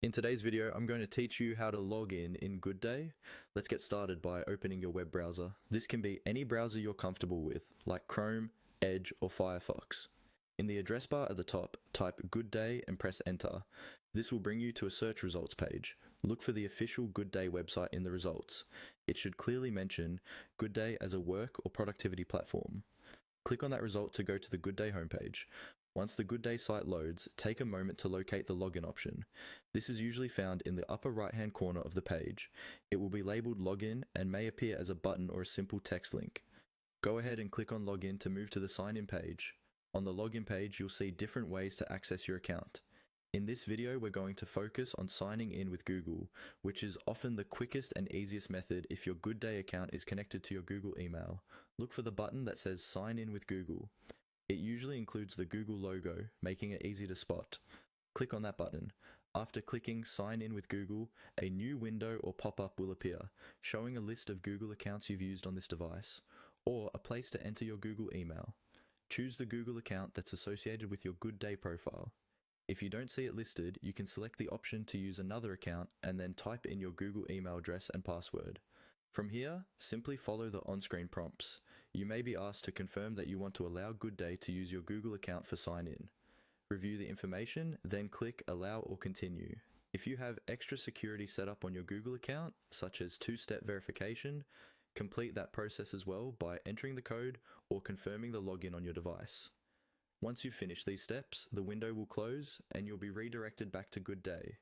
In today's video, I'm going to teach you how to log in GoodDay. Let's get started by opening your web browser. This can be any browser you're comfortable with, like Chrome, Edge, or Firefox. In the address bar at the top, type GoodDay and press enter. This will bring you to a search results page. Look for the official GoodDay website in the results. It should clearly mention GoodDay as a work or productivity platform. Click on that result to go to the GoodDay homepage. Once the GoodDay site loads, take a moment to locate the login option. This is usually found in the upper right-hand corner of the page. It will be labeled login and may appear as a button or a simple text link. Go ahead and click on login to move to the sign in page. On the login page, you'll see different ways to access your account. In this video, we're going to focus on signing in with Google, which is often the quickest and easiest method if your GoodDay account is connected to your Google email. Look for the button that says sign in with Google. It usually includes the Google logo, making it easy to spot. Click on that button. After clicking Sign in with Google, a new window or pop-up will appear, showing a list of Google accounts you've used on this device, or a place to enter your Google email. Choose the Google account that's associated with your GoodDay profile. If you don't see it listed, you can select the option to use another account and then type in your Google email address and password. From here, simply follow the on-screen prompts. You may be asked to confirm that you want to allow GoodDay to use your Google account for sign-in. Review the information, then click Allow or Continue. If you have extra security set up on your Google account, such as two-step verification, complete that process as well by entering the code or confirming the login on your device. Once you've finished these steps, the window will close and you'll be redirected back to GoodDay.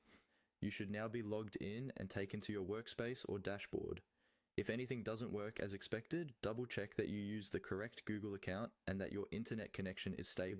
You should now be logged in and taken to your workspace or dashboard. If anything doesn't work as expected, double check that you use the correct Google account and that your internet connection is stable.